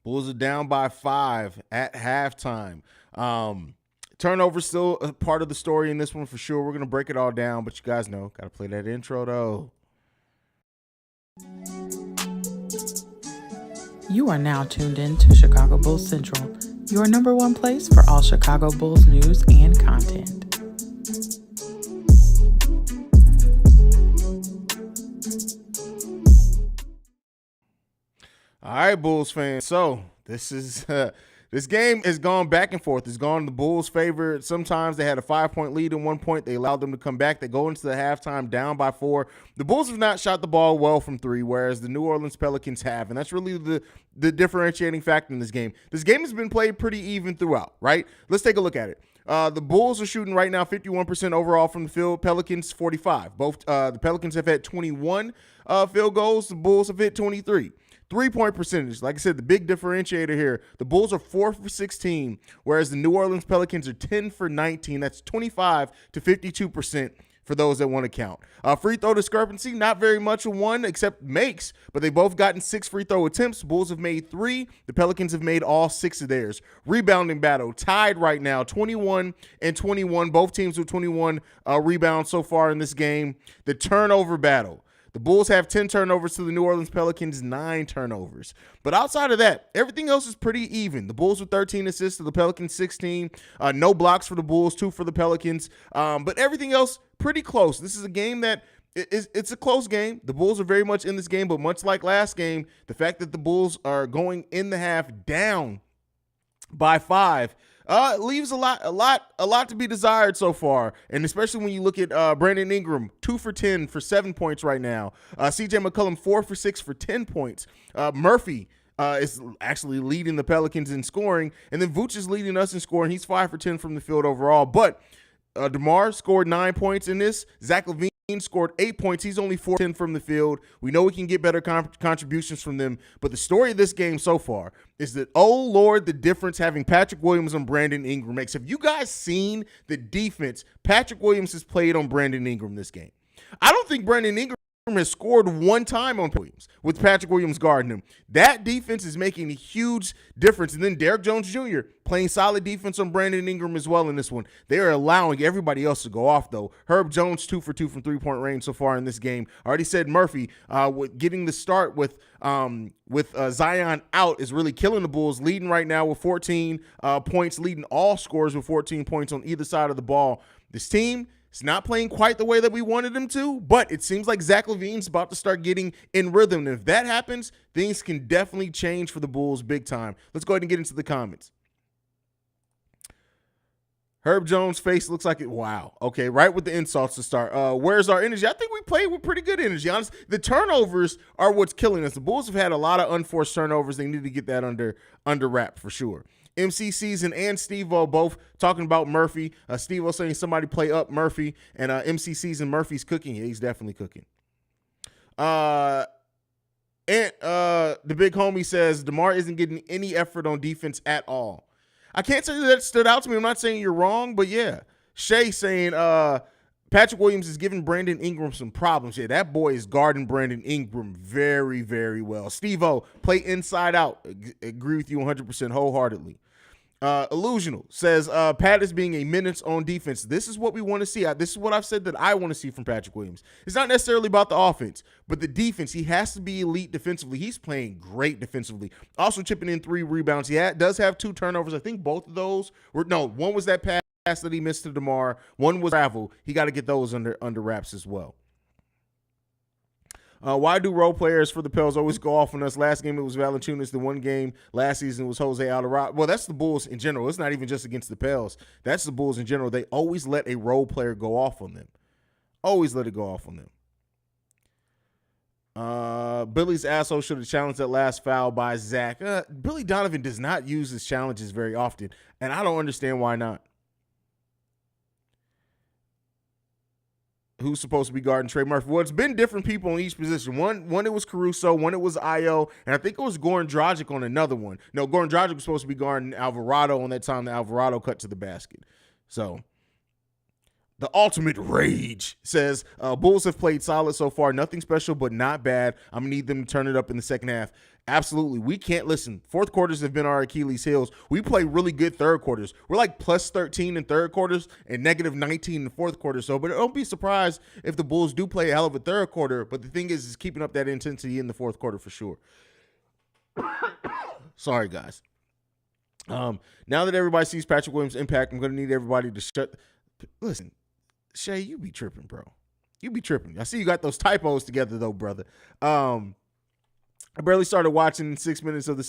Bulls are down by 5 at halftime. Turnover still a part of the story in this one for sure. We're going to break it all down, but you guys know, got to play that intro though. You are now tuned in to Chicago Bulls Central, your number one place for all Chicago Bulls news and content. All right, Bulls fans. So this is this game has gone back and forth. It's gone in the Bulls' favor. Sometimes they had a 5-point lead at one point. They allowed them to come back. They go into the halftime down by 4. The Bulls have not shot the ball well from 3, whereas the New Orleans Pelicans have, and that's really the differentiating factor in this game. This game has been played pretty even throughout, right? Let's take a look at it. The Bulls are shooting right now 51% overall from the field. Pelicans 45. Both the Pelicans have had 21 field goals. The Bulls have hit 23. 3-point percentage, like I said, the big differentiator here. The Bulls are 4 for 16, whereas the New Orleans Pelicans are 10 for 19. That's 25 to 52% for those that want to count. Free throw discrepancy, not very much of one except makes, but they both gotten 6 free throw attempts. Bulls have made 3. The Pelicans have made all 6 of theirs. Rebounding battle, tied right now, 21 and 21. Both teams with 21 rebounds so far in this game. The turnover battle. The Bulls have 10 turnovers to the New Orleans Pelicans, 9 turnovers. But outside of that, everything else is pretty even. The Bulls with 13 assists to the Pelicans, 16. No blocks for the Bulls, 2 for the Pelicans. But everything else pretty close. This is a game that it's a close game. The Bulls are very much in this game, but much like last game, the fact that the Bulls are going in the half down by 5 leaves a lot to be desired so far, and especially when you look at Brandon Ingram, 2 for 10 for 7 points right now. CJ McCollum, 4 for 6 for 10 points. Murphy is actually leading the Pelicans in scoring, and then Vooch is leading us in scoring. He's 5 for 10 from the field overall, but DeMar scored 9 points in this. Zach LaVine scored 8 points. He's only 4 for 10 from the field. We know we can get better contributions from them, but the story of this game so far is that, oh Lord, the difference having Patrick Williams and Brandon Ingram makes. Have you guys seen the defense Patrick Williams has played on Brandon Ingram this game? I don't think Brandon Ingram has scored one time on Williams with Patrick Williams guarding him. That defense is making a huge difference. And then Derrick Jones Jr. playing solid defense on Brandon Ingram as well in this one. They are allowing everybody else to go off, though. Herb Jones, 2 for 2 from three-point range so far in this game. I already said Murphy, with getting the start with Zion out is really killing the Bulls, leading right now with 14 points, leading all scorers with 14 points on either side of the ball. This team, it's not playing quite the way that we wanted him to, but it seems like Zach LaVine's about to start getting in rhythm. And if that happens, things can definitely change for the Bulls big time. Let's go ahead and get into the comments. Herb Jones' face looks like it. Wow. Okay, right with the insults to start. Where's our energy? I think we played with pretty good energy. Honestly, the turnovers are what's killing us. The Bulls have had a lot of unforced turnovers. They need to get that under wrap for sure. MC Season and Steve-O both talking about Murphy. Steve-O saying somebody play up Murphy. And MC Season, Murphy's cooking. Yeah, he's definitely cooking. And the big homie says DeMar isn't getting any effort on defense at all. I can't say that stood out to me. I'm not saying you're wrong, but yeah. Shay saying Patrick Williams is giving Brandon Ingram some problems. Yeah, that boy is guarding Brandon Ingram very, very well. Steve-O, play inside out. Agree with you 100% wholeheartedly. Illusional says Pat is being a menace on defense. This is what we want to see. This is what I've said that I want to see from Patrick Williams. It's not necessarily about the offense, but the defense. He has to be elite defensively. He's playing great defensively. Also chipping in 3 rebounds. He does have 2 turnovers. I think both of those were one was that pass that he missed to DeMar. One was travel. He got to get those under wraps as well. Why do role players for the Pels always go off on us? Last game it was Valanciunas. The one game last season was Jose Alvarado. Well, that's the Bulls in general. It's not even just against the Pels. That's the Bulls in general. They always let a role player go off on them. Always let it go off on them. Billy's asshole should have challenged that last foul by Zach. Billy Donovan does not use his challenges very often, and I don't understand why not. Who's supposed to be guarding Trey Murphy? Well, it's been different people in each position. One it was Caruso, one it was Io, and I think it was Goran Dragic on another one. No, Goran Dragic was supposed to be guarding Alvarado on that time the Alvarado cut to the basket. So, the ultimate rage says, Bulls have played solid so far. Nothing special, but not bad. I'm going to need them to turn it up in the second half. Absolutely. We can't listen. Fourth quarters have been our Achilles heels. We play really good third quarters. We're like plus 13 in third quarters and negative 19 in fourth quarter. So, but don't be surprised if the Bulls do play a hell of a third quarter. But the thing is keeping up that intensity in the fourth quarter for sure. Sorry, guys. Now that everybody sees Patrick Williams' impact, I'm going to need everybody to shut. Listen, Shay, you be tripping, bro. You be tripping. I see you got those typos together, though, brother. I barely started watching 6 minutes of the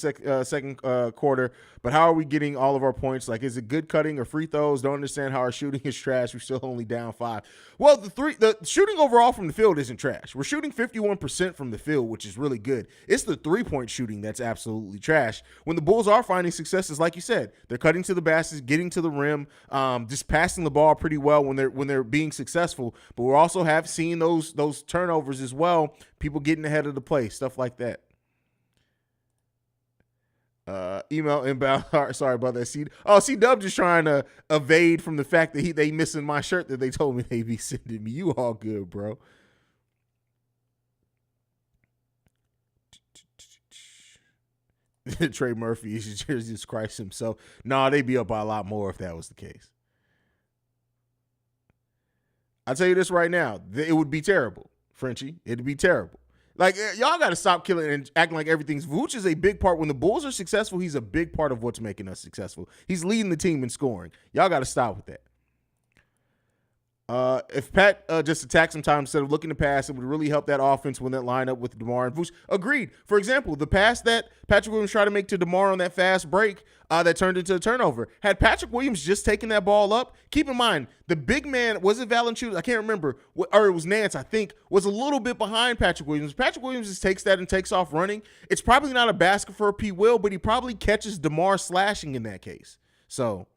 second quarter, but how are we getting all of our points? Like, is it good cutting or free throws? Don't understand how our shooting is trash. We're still only down 5. Well, the shooting overall from the field isn't trash. We're shooting 51% from the field, which is really good. It's the three-point shooting that's absolutely trash. When the Bulls are finding successes, like you said, they're cutting to the baskets, getting to the rim, just passing the ball pretty well when they're being successful. But we're also seen those turnovers as well. People getting ahead of the play, stuff like that. Email inbound. Sorry about that. C-Dub just trying to evade from the fact that they missing my shirt that they told me they'd be sending me. You all good, bro. Trey Murphy is Jesus Christ himself. Nah, they'd be up by a lot more if that was the case. I'll tell you this right now. It would be terrible, Frenchie. It'd be terrible. Like, y'all got to stop killing and acting like everything's. Vooch is a big part. When the Bulls are successful, he's a big part of what's making us successful. He's leading the team in scoring. Y'all got to stop with that. If Pat just attacked sometimes instead of looking to pass, it would really help that offense when that lineup with DeMar and Vooch. Agreed. For example, the pass that Patrick Williams tried to make to DeMar on that fast break that turned into a turnover. Had Patrick Williams just taken that ball up, keep in mind, the big man, was it Valanciunas? I can't remember. Or it was Nance, I think, was a little bit behind Patrick Williams. Patrick Williams just takes that and takes off running. It's probably not a basket for a P. Will, but he probably catches DeMar slashing in that case. So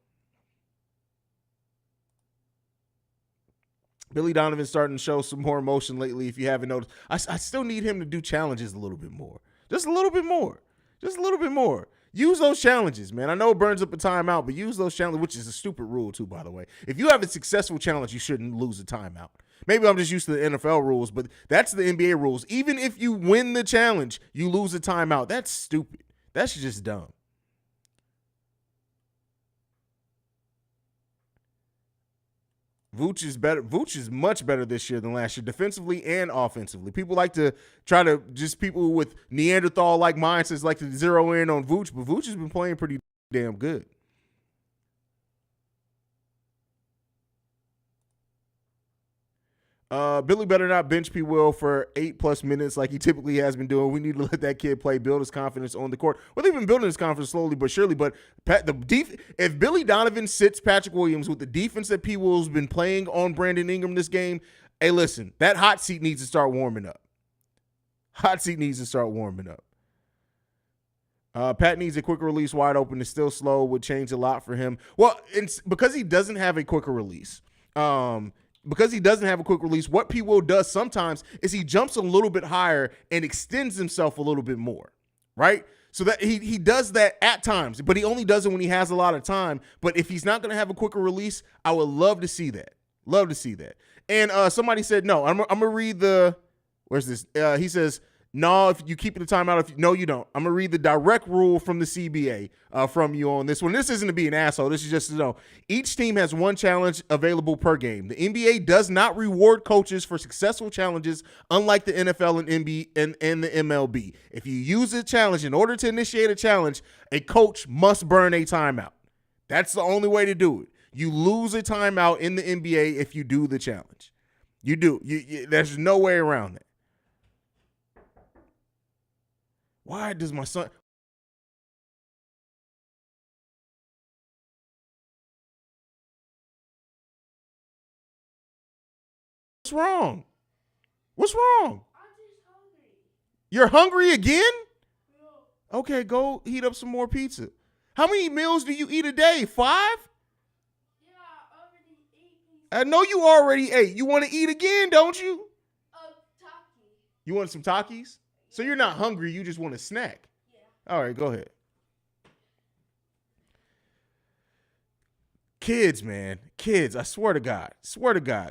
Billy Donovan's starting to show some more emotion lately, if you haven't noticed. I still need him to do challenges a little bit more. Just a little bit more. Just a little bit more. Use those challenges, man. I know it burns up a timeout, but use those challenges, which is a stupid rule, too, by the way. If you have a successful challenge, you shouldn't lose a timeout. Maybe I'm just used to the NFL rules, but that's the NBA rules. Even if you win the challenge, you lose a timeout. That's stupid. That's just dumb. Vooch is better. Vooch is much better this year than last year, defensively and offensively. People like to try to, just people with Neanderthal-like mindsets like to zero in on Vooch, but Vooch has been playing pretty damn good. Billy better not bench P. Will for 8+ minutes like he typically has been doing. We need to let that kid play, build his confidence on the court. Well, they've been building his confidence slowly but surely. But if Billy Donovan sits Patrick Williams with the defense that P. Will's been playing on Brandon Ingram this game, hey, listen, that hot seat needs to start warming up. Hot seat needs to start warming up. Pat needs a quicker release wide open. It's still slow. Would change a lot for him. Well, because he doesn't have a quicker release. What P. Will does sometimes is he jumps a little bit higher and extends himself a little bit more, right? So that he does that at times, but he only does it when he has a lot of time. But if he's not going to have a quicker release, I would love to see that. Love to see that. And somebody said, no, I'm going to read the, where's this? He says, no, if you keep the timeout, no, you don't. I'm going to read the direct rule from the CBA from you on this one. This isn't to be an asshole. This is just to know each team has one challenge available per game. The NBA does not reward coaches for successful challenges, unlike the NFL and the MLB. If you use a challenge in order to initiate a challenge, a coach must burn a timeout. That's the only way to do it. You lose a timeout in the NBA if you do the challenge. You do. There's no way around that. Why does my son? What's wrong? What's wrong? I'm just hungry. You're hungry again? No. Okay, go heat up some more pizza. How many meals do you eat a day? 5? Yeah, I already ate pizza. I know you already ate. You want to eat again, don't you? Taki. You want some Takis? So you're not hungry, you just want a snack. Yeah. All right, go ahead. Kids, man. Kids, I swear to God.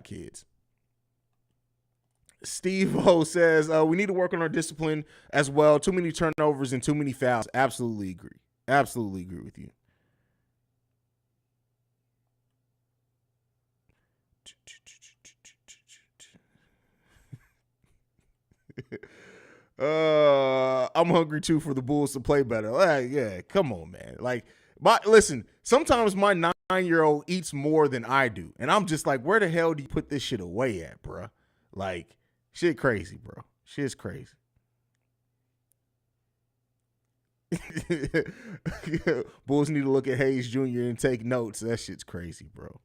Kids. Steve O says we need to work on our discipline as well. Too many turnovers and too many fouls. Absolutely agree. Absolutely agree with you. I'm hungry too for the Bulls to play better. Yeah, come on, man. Like, listen, sometimes my 9-year-old eats more than I do. And I'm just like, where the hell do you put this shit away at, bro? Like, shit crazy, bro. Shit's crazy. Bulls need to look at Haize Jr. and take notes. That shit's crazy, bro.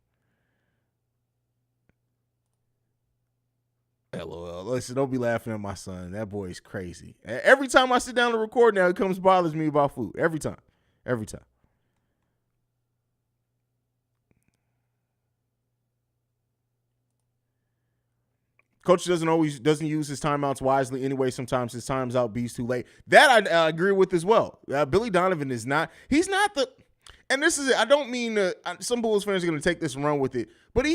LOL. Listen, don't be laughing at my son. That boy's crazy. Every time I sit down to record now, it comes bothers me about food. Every time. Every time. Coach doesn't use his timeouts wisely anyway. Sometimes his time's out be's too late. That I agree with as well. Billy Donovan is not. He's not the. And this is it. I don't mean some Bulls fans are going to take this and run with it, but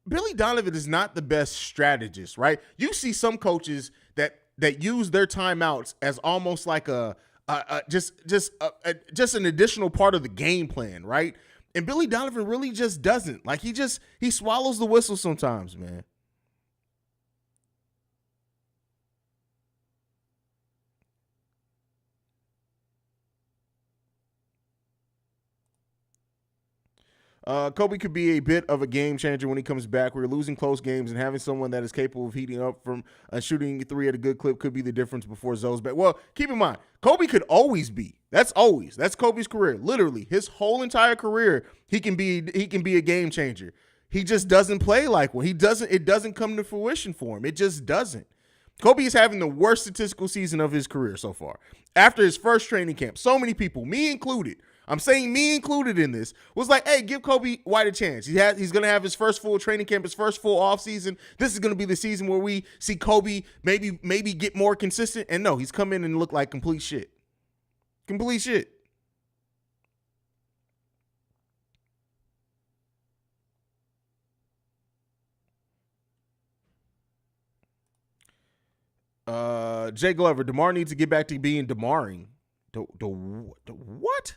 Billy Donovan is not the best strategist, right? You see some coaches that use their timeouts as almost like just an additional part of the game plan, right? And Billy Donovan really just doesn't. Like he swallows the whistle sometimes, man. Kobe could be a bit of a game changer when he comes back. We're losing close games, and having someone that is capable of heating up from shooting 3 at a good clip could be the difference before Zoe's back. Well, keep in mind, Kobe could always be. That's Kobe's career. Literally, his whole entire career, he can be a game changer. He just doesn't play like one. It doesn't come to fruition for him. It just doesn't. Kobe is having the worst statistical season of his career so far. After his first training camp, so many people, me included, I'm saying me included in this, was like, hey, give Kobe White a chance. He's going to have his first full training camp, his first full offseason. This is going to be the season where we see Kobe maybe get more consistent. And no, he's come in and looked like complete shit. Complete shit. Jay Glover, DeMar needs to get back to being DeMaring. What?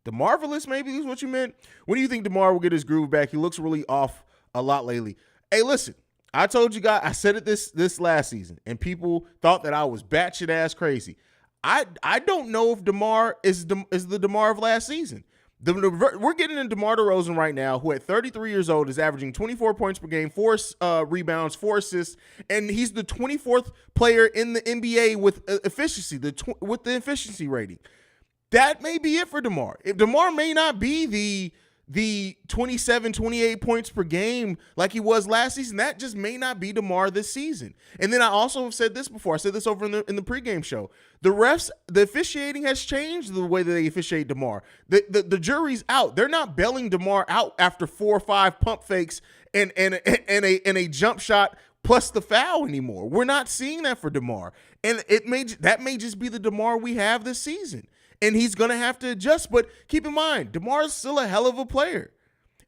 The Marvelous, maybe is what you meant? When do you think DeMar will get his groove back? He looks really off a lot lately. Hey, listen, I told you guys, I said it this last season, and people thought that I was batshit ass crazy. I don't know if DeMar is the DeMar of last season. We're getting into DeMar DeRozan right now, who at 33 years old is averaging 24 points per game, 4 rebounds, 4 assists, and he's the 24th player in the NBA with efficiency, with the efficiency rating. That may be it for DeMar. If DeMar may not be the 27, 28 points per game like he was last season, that just may not be DeMar this season. And then I also have said this before. I said this over in the pregame show. The officiating has changed the way that they officiate DeMar. The jury's out. They're not bailing DeMar out after 4 or 5 pump fakes and a jump shot plus the foul anymore. We're not seeing that for DeMar. And that may just be the DeMar we have this season. And he's going to have to adjust. But keep in mind, DeMar is still a hell of a player.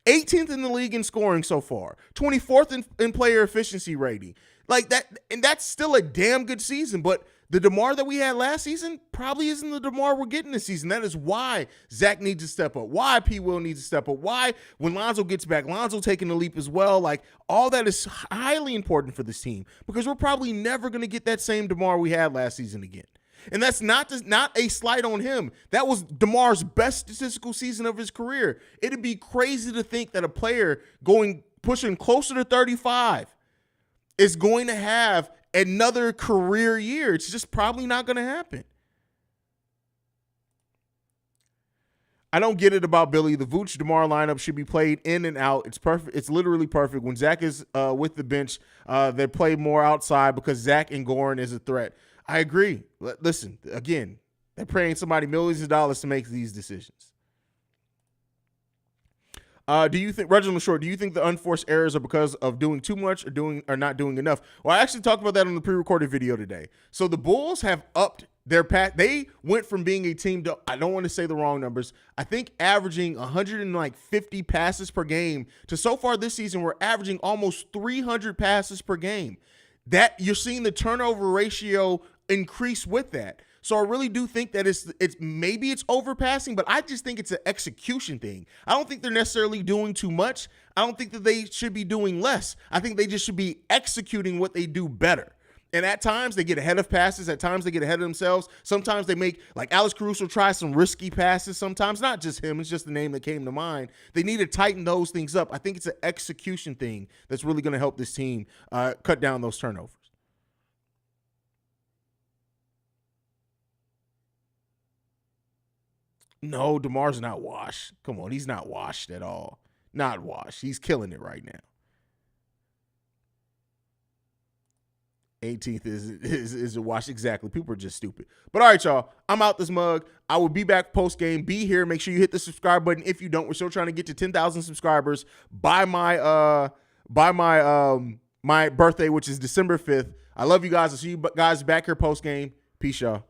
18th in the league in scoring so far. 24th in player efficiency rating. Like that, and that's still a damn good season. But the DeMar that we had last season probably isn't the DeMar we're getting this season. That is why Zach needs to step up. Why P. Will needs to step up. Why when Lonzo gets back, Lonzo taking the leap as well. Like all that is highly important for this team. Because we're probably never going to get that same DeMar we had last season again. And that's not a slight on him. That was DeMar's best statistical season of his career. It'd be crazy to think that a player pushing closer to 35 is going to have another career year. It's just probably not going to happen. I don't get it about Billy. The Vooch DeMar lineup should be played in and out. It's perfect. It's literally perfect. When Zach is with the bench, they play more outside because Zach and Goran is a threat. I agree. Listen, again, they're paying somebody millions of dollars to make these decisions. Do you think, Reginald Short, do you think the unforced errors are because of doing too much or not doing enough? Well, I actually talked about that on the pre-recorded video today. So the Bulls have upped their path. They went from being a team to, I don't want to say the wrong numbers, I think averaging 150 passes per game to so far this season, we're averaging almost 300 passes per game. that you're seeing the turnover ratio increase with that. So I really do think that it's maybe it's overpassing, but I just think it's an execution thing. I don't think they're necessarily doing too much. I don't think that they should be doing less. I think they just should be executing what they do better. And at times they get ahead of passes. At times they get ahead of themselves. Sometimes they make, like Alex Caruso tries some risky passes sometimes. Not just him. It's just the name that came to mind. They need to tighten those things up. I think it's an execution thing that's really going to help this team cut down those turnovers. No, DeMar's not washed. Come on, he's not washed at all. Not washed. He's killing it right now. 18th is a wash. Exactly. People are just stupid. But all right, y'all. I'm out this mug. I will be back post game. Be here. Make sure you hit the subscribe button. If you don't, we're still trying to get to 10,000 subscribers by my my birthday, which is December 5th. I love you guys. I'll see you guys back here post game. Peace, y'all.